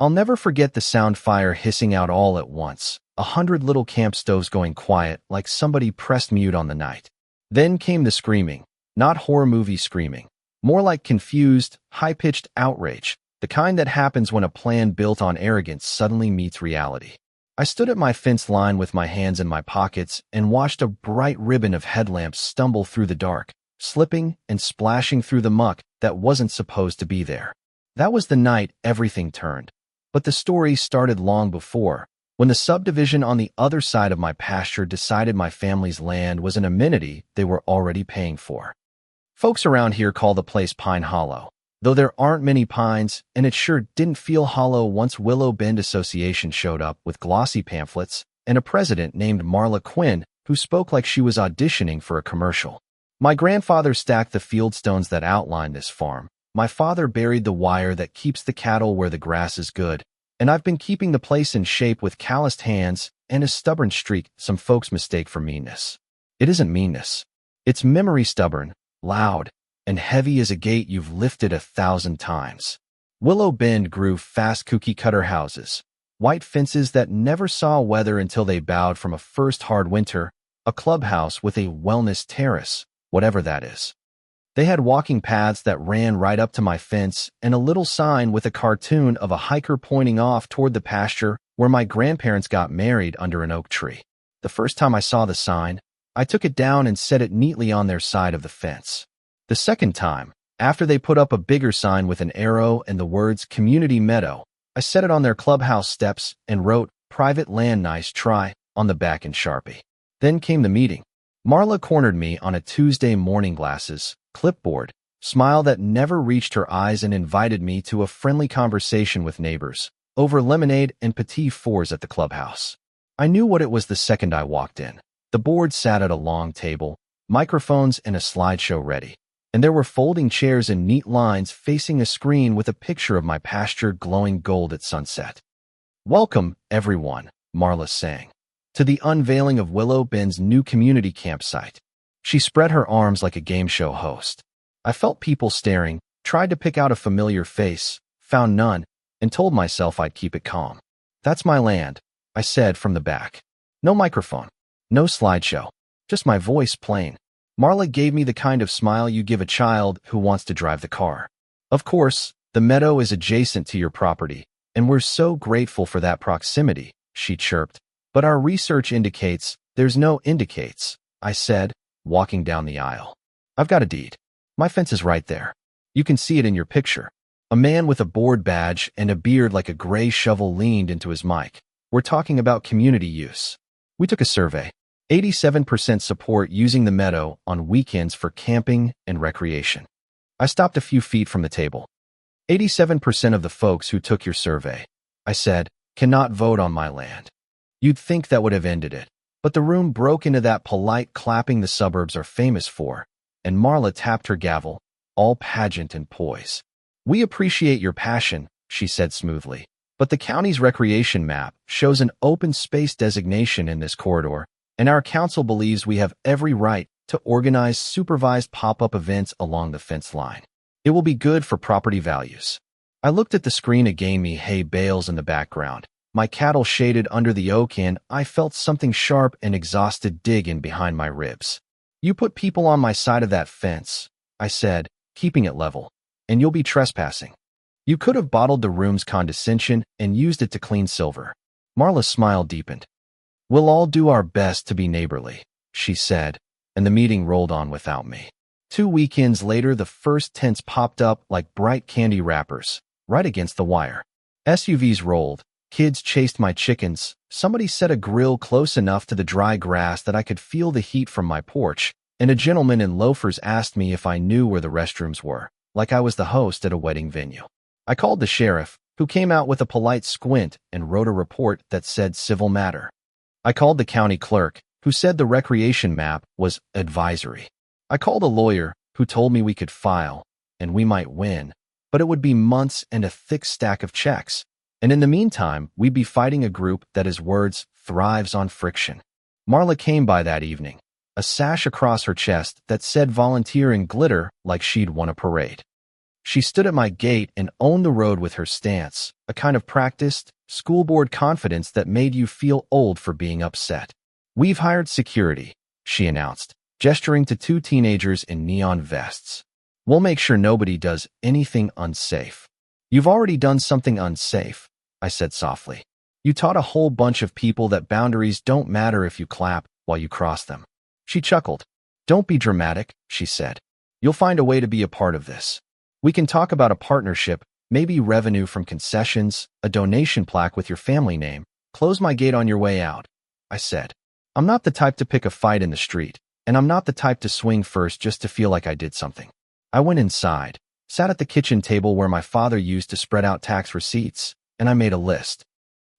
I'll never forget the sound fire hissing out all at once, 100 little camp stoves going quiet like somebody pressed mute on the night. Then came the screaming, not horror movie screaming, more like confused, high-pitched outrage, the kind that happens when a plan built on arrogance suddenly meets reality. I stood at my fence line with my hands in my pockets and watched a bright ribbon of headlamps stumble through the dark, slipping and splashing through the muck that wasn't supposed to be there. That was the night everything turned. But the story started long before, when the subdivision on the other side of my pasture decided my family's land was an amenity they were already paying for. Folks around here call the place Pine Hollow, though there aren't many pines, and it sure didn't feel hollow once Willow Bend Association showed up with glossy pamphlets and a president named Marla Quinn who spoke like she was auditioning for a commercial. My grandfather stacked the fieldstones that outlined this farm. My father buried the wire that keeps the cattle where the grass is good, and I've been keeping the place in shape with calloused hands and a stubborn streak some folks mistake for meanness. It isn't meanness. It's memory stubborn, loud, and heavy as a gate you've lifted 1,000 times. Willow Bend grew fast cookie-cutter houses, white fences that never saw weather until they bowed from a first hard winter, a clubhouse with a wellness terrace, whatever that is. They had walking paths that ran right up to my fence and a little sign with a cartoon of a hiker pointing off toward the pasture where my grandparents got married under an oak tree. The first time I saw the sign, I took it down and set it neatly on their side of the fence. The second time, after they put up a bigger sign with an arrow and the words Community Meadow, I set it on their clubhouse steps and wrote Private Land Nice Try on the back in Sharpie. Then came the meeting. Marla cornered me on a Tuesday morning, glasses, clipboard, smile that never reached her eyes, and invited me to a friendly conversation with neighbors over lemonade and petit fours at the clubhouse. I knew what it was the second I walked in. The board sat at a long table, microphones and a slideshow ready, and there were folding chairs in neat lines facing a screen with a picture of my pasture glowing gold at sunset. "Welcome, everyone," Marla sang, "to the unveiling of Willow Bend's new community campsite." She spread her arms like a game show host. I felt people staring, tried to pick out a familiar face, found none, and told myself I'd keep it calm. "That's my land," I said from the back. No microphone, no slideshow, just my voice plain. Marla gave me the kind of smile you give a child who wants to drive the car. "Of course, the meadow is adjacent to your property, and we're so grateful for that proximity," she chirped. "But our research indicates there's no indicates," I said, walking down the aisle. "I've got a deed. My fence is right there. You can see it in your picture." A man with a board badge and a beard like a gray shovel leaned into his mic. "We're talking about community use. We took a survey. 87% support using the meadow on weekends for camping and recreation." I stopped a few feet from the table. 87% of the folks who took your survey," I said, "cannot vote on my land." You'd think that would have ended it. But the room broke into that polite clapping the suburbs are famous for, and Marla tapped her gavel, all pageant and poise. "We appreciate your passion," she said smoothly, "but the county's recreation map shows an open space designation in this corridor, and our council believes we have every right to organize supervised pop-up events along the fence line. It will be good for property values." I looked at the screen again, me hay bales in the background, my cattle shaded under the oak, and I felt something sharp and exhausted dig in behind my ribs. "You put people on my side of that fence," I said, keeping it level, "and you'll be trespassing. You could have bottled the room's condescension and used it to clean silver." Marla's smile deepened. "We'll all do our best to be neighborly," she said, and the meeting rolled on without me. 2 weekends later, the first tents popped up like bright candy wrappers, right against the wire. SUVs rolled. Kids chased my chickens. Somebody set a grill close enough to the dry grass that I could feel the heat from my porch, and a gentleman in loafers asked me if I knew where the restrooms were, like I was the host at a wedding venue. I called the sheriff, who came out with a polite squint and wrote a report that said civil matter. I called the county clerk, who said the recreation map was advisory. I called a lawyer, who told me we could file, and we might win, but it would be months and a thick stack of checks. And in the meantime, we'd be fighting a group that, as words, thrives on friction. Marla came by that evening, a sash across her chest that said volunteer in glitter like she'd won a parade. She stood at my gate and owned the road with her stance, a kind of practiced, school board confidence that made you feel old for being upset. "We've hired security," she announced, gesturing to two teenagers in neon vests. "We'll make sure nobody does anything unsafe." "You've already done something unsafe," I said softly. "You taught a whole bunch of people that boundaries don't matter if you clap while you cross them." She chuckled. "Don't be dramatic," she said. "You'll find a way to be a part of this. We can talk about a partnership, maybe revenue from concessions, a donation plaque with your family name. Close my gate on your way out," I said. "I'm not the type to pick a fight in the street, and I'm not the type to swing first just to feel like I did something." I went inside, sat at the kitchen table where my father used to spread out tax receipts, and I made a list.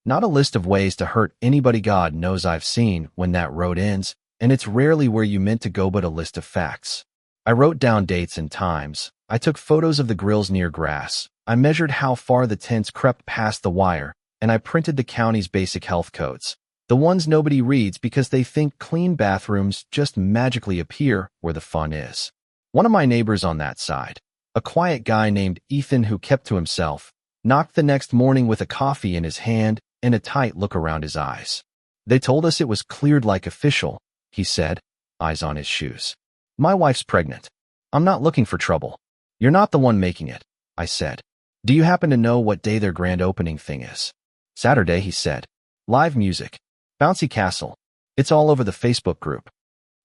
Not a list of ways to hurt anybody God knows I've seen when that road ends, and it's rarely where you meant to go, but a list of facts. I wrote down dates and times. I took photos of the grills near grass. I measured how far the tents crept past the wire, and I printed the county's basic health codes. The ones nobody reads because they think clean bathrooms just magically appear where the fun is. One of my neighbors on that side, a quiet guy named Ethan who kept to himself, knocked the next morning with a coffee in his hand and a tight look around his eyes. "They told us it was cleared like official," he said, eyes on his shoes. "My wife's pregnant. I'm not looking for trouble." "You're not the one making it," I said. "Do you happen to know what day their grand opening thing is?" "Saturday," he said. "Live music. Bouncy castle. It's all over the Facebook group.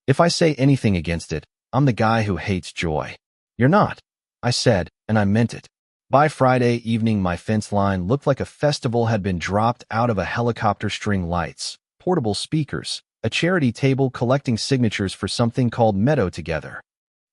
If I say anything against it, I'm the guy who hates joy." "You're not," I said, and I meant it. By Friday evening, my fence line looked like a festival had been dropped out of a helicopter. String lights, portable speakers, a charity table collecting signatures for something called Meadow Together.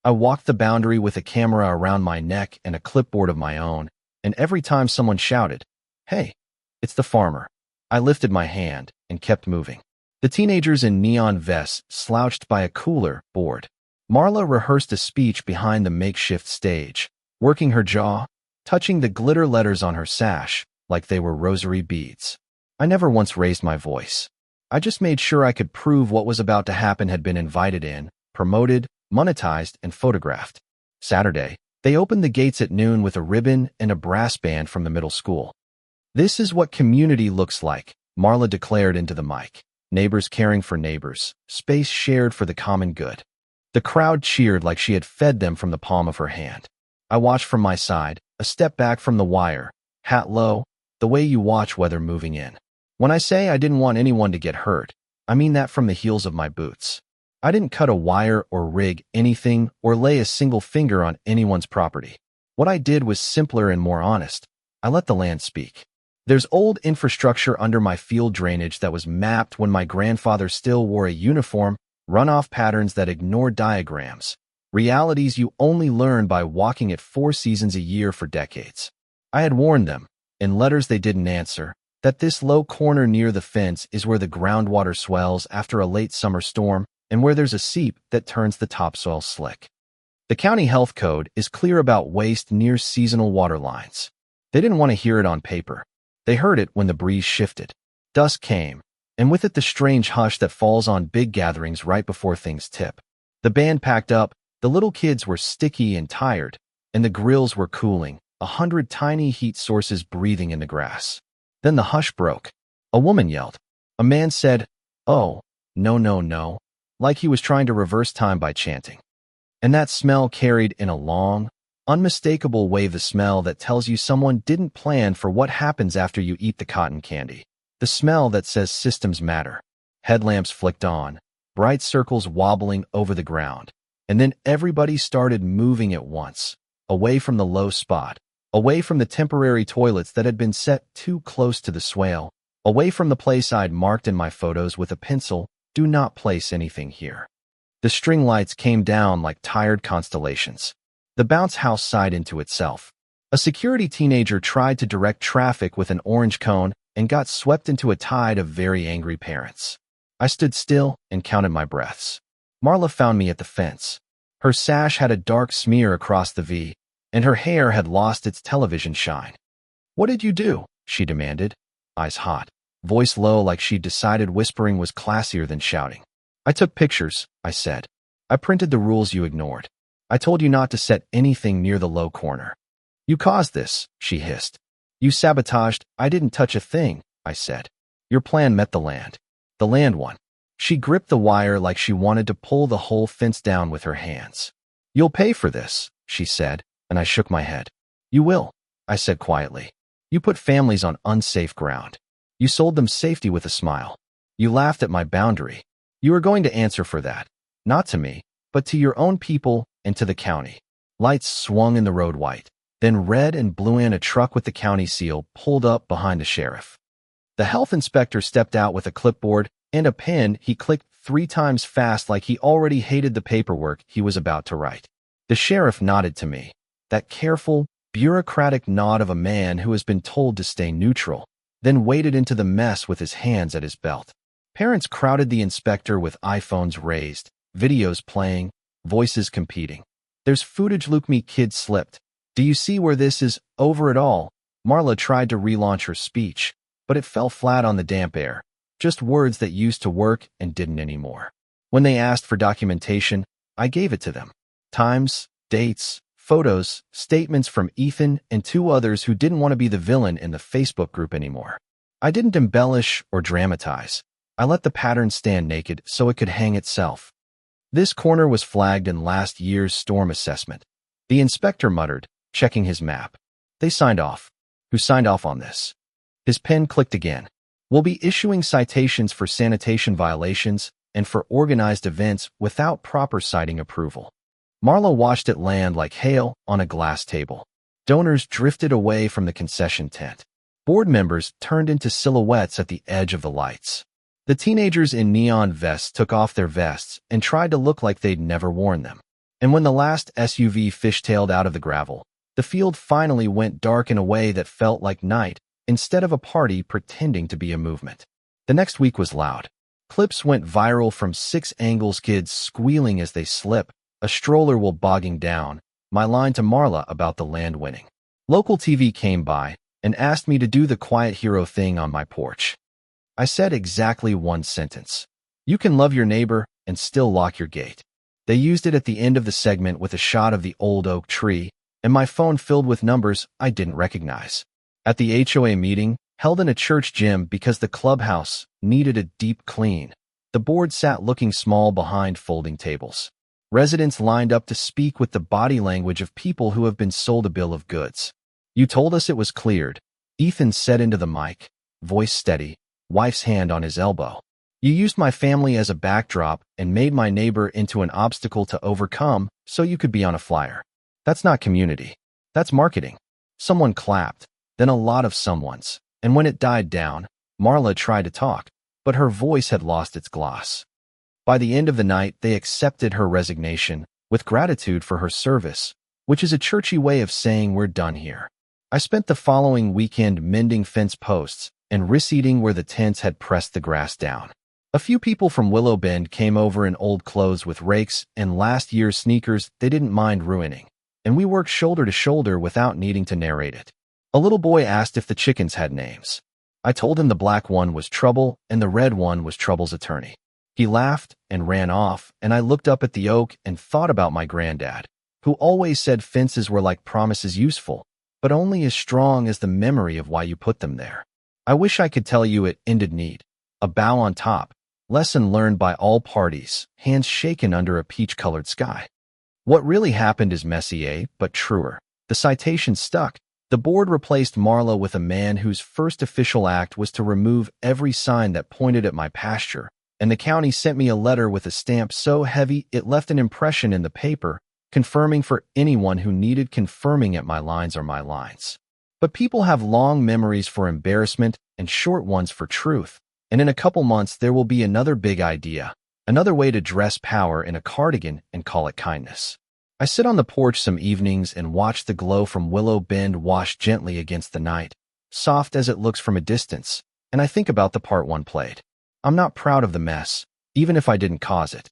I walked the boundary with a camera around my neck and a clipboard of my own, and every time someone shouted, "Hey, it's the farmer," I lifted my hand and kept moving. The teenagers in neon vests slouched by a cooler board. Marla rehearsed a speech behind the makeshift stage, working her jaw, touching the glitter letters on her sash like they were rosary beads. I never once raised my voice. I just made sure I could prove what was about to happen had been invited in, promoted, monetized, and photographed. Saturday, they opened the gates at noon with a ribbon and a brass band from the middle school. "This is what community looks like," Marla declared into the mic. "Neighbors caring for neighbors, space shared for the common good." The crowd cheered like she had fed them from the palm of her hand. I watched from my side, a step back from the wire, hat low, the way you watch weather moving in. When I say I didn't want anyone to get hurt, I mean that from the heels of my boots. I didn't cut a wire or rig anything or lay a single finger on anyone's property. What I did was simpler and more honest. I let the land speak. There's old infrastructure under my field drainage that was mapped when my grandfather still wore a uniform, runoff patterns that ignored diagrams, realities you only learn by walking it 4 seasons a year for decades. I had warned them, in letters they didn't answer, that this low corner near the fence is where the groundwater swells after a late summer storm and where there's a seep that turns the topsoil slick. The county health code is clear about waste near seasonal water lines. They didn't want to hear it on paper. They heard it when the breeze shifted. Dusk came, and with it the strange hush that falls on big gatherings right before things tip. The band packed up, the little kids were sticky and tired, and the grills were cooling, 100 tiny heat sources breathing in the grass. Then the hush broke. A woman yelled. A man said, "Oh, no, no, no," like he was trying to reverse time by chanting. And that smell carried in a long, unmistakable wave, the smell that tells you someone didn't plan for what happens after you eat the cotton candy. The smell that says systems matter. Headlamps flicked on, bright circles wobbling over the ground. And then everybody started moving at once, away from the low spot, away from the temporary toilets that had been set too close to the swale, away from the place I'd marked in my photos with a pencil, "Do not place anything here." The string lights came down like tired constellations. The bounce house sighed into itself. A security teenager tried to direct traffic with an orange cone and got swept into a tide of very angry parents. I stood still and counted my breaths. Marla found me at the fence. Her sash had a dark smear across the V, and her hair had lost its television shine. "What did you do?" she demanded, eyes hot, voice low like she'd decided whispering was classier than shouting. "I took pictures," I said. "I printed the rules you ignored. I told you not to set anything near the low corner." You caused this, she hissed. You sabotaged. I didn't touch a thing, I said. Your plan met the land. The land won. She gripped the wire like she wanted to pull the whole fence down with her hands. You'll pay for this, she said, and I shook my head. You will, I said quietly. You put families on unsafe ground. You sold them safety with a smile. You laughed at my boundary. You are going to answer for that. Not to me, but to your own people and to the county. Lights swung in the road white, then red and blue, and a truck with the county seal pulled up behind the sheriff. The health inspector stepped out with a clipboard and a pen. He clicked 3 times fast like he already hated the paperwork he was about to write. The sheriff nodded to me, that careful, bureaucratic nod of a man who has been told to stay neutral, then waded into the mess with his hands at his belt. Parents crowded the inspector with iPhones raised, videos playing, voices competing. There's footage. Look, me kid slipped. Do you see where this is over at all? Marla tried to relaunch her speech, but it fell flat on the damp air. Just words that used to work and didn't anymore. When they asked for documentation, I gave it to them. Times, dates, photos, statements from Ethan and 2 others who didn't want to be the villain in the Facebook group anymore. I didn't embellish or dramatize. I let the pattern stand naked so it could hang itself. This corner was flagged in last year's storm assessment. The inspector muttered, checking his map. They signed off. Who signed off on this? His pen clicked again. We'll be issuing citations for sanitation violations and for organized events without proper siting approval. Marla watched it land like hail on a glass table. Donors drifted away from the concession tent. Board members turned into silhouettes at the edge of the lights. The teenagers in neon vests took off their vests and tried to look like they'd never worn them. And when the last SUV fishtailed out of the gravel, the field finally went dark in a way that felt like night instead of a party pretending to be a movement. The next week was loud. Clips went viral from 6 angles: kids squealing as they slip, a stroller while bogging down, my line to Marla about the land winning. Local TV came by and asked me to do the quiet hero thing on my porch. I said exactly 1 sentence. You can love your neighbor and still lock your gate. They used it at the end of the segment with a shot of the old oak tree, and my phone filled with numbers I didn't recognize. At the HOA meeting, held in a church gym because the clubhouse needed a deep clean, the board sat looking small behind folding tables. Residents lined up to speak with the body language of people who have been sold a bill of goods. You told us it was cleared, Ethan said into the mic, voice steady, wife's hand on his elbow. You used my family as a backdrop and made my neighbor into an obstacle to overcome so you could be on a flyer. That's not community. That's marketing. Someone clapped, then a lot of someones, and when it died down, Marla tried to talk, but her voice had lost its gloss. By the end of the night, they accepted her resignation with gratitude for her service, which is a churchy way of saying we're done here. I spent the following weekend mending fence posts and reseeding where the tents had pressed the grass down. A few people from Willow Bend came over in old clothes with rakes and last year's sneakers they didn't mind ruining, and we worked shoulder to shoulder without needing to narrate it. A little boy asked if the chickens had names. I told him the black one was Trouble and the red one was Trouble's attorney. He laughed and ran off, and I looked up at the oak and thought about my granddad, who always said fences were like promises, useful, but only as strong as the memory of why you put them there. I wish I could tell you it ended neat. A bow on top. Lesson learned by all parties, hands shaken under a peach-colored sky. What really happened is messy, but truer. The citation stuck. The board replaced Marla with a man whose first official act was to remove every sign that pointed at my pasture, and the county sent me a letter with a stamp so heavy it left an impression in the paper, confirming for anyone who needed confirming at my lines are my lines. But people have long memories for embarrassment and short ones for truth. And in a couple months, there will be another big idea, another way to dress power in a cardigan and call it kindness. I sit on the porch some evenings and watch the glow from Willow Bend wash gently against the night, soft as it looks from a distance, and I think about the part one played. I'm not proud of the mess, even if I didn't cause it.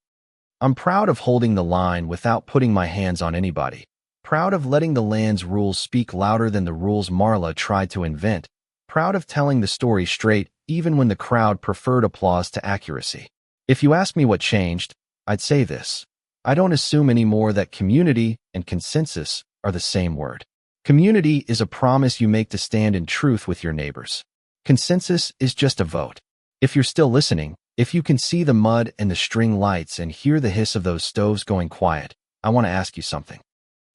I'm proud of holding the line without putting my hands on anybody, proud of letting the land's rules speak louder than the rules Marla tried to invent, proud of telling the story straight even when the crowd preferred applause to accuracy. If you ask me what changed, I'd say this. I don't assume anymore that community and consensus are the same word. Community is a promise you make to stand in truth with your neighbors. Consensus is just a vote. If you're still listening, if you can see the mud and the string lights and hear the hiss of those stoves going quiet, I want to ask you something.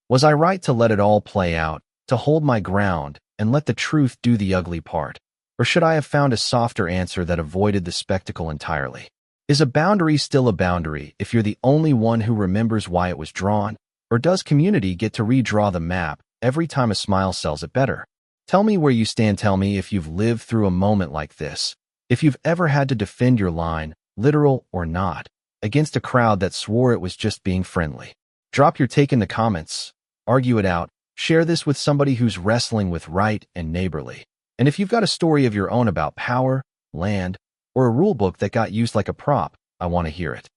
Was I right to let it all play out, to hold my ground, and let the truth do the ugly part? Or should I have found a softer answer that avoided the spectacle entirely? Is a boundary still a boundary if you're the only one who remembers why it was drawn? Or does community get to redraw the map every time a smile sells it better? Tell me where you stand. Tell me if you've lived through a moment like this. If you've ever had to defend your line, literal or not, against a crowd that swore it was just being friendly. Drop your take in the comments. Argue it out. Share this with somebody who's wrestling with right and neighborly. And if you've got a story of your own about power, land, or a rule book that got used like a prop, I want to hear it.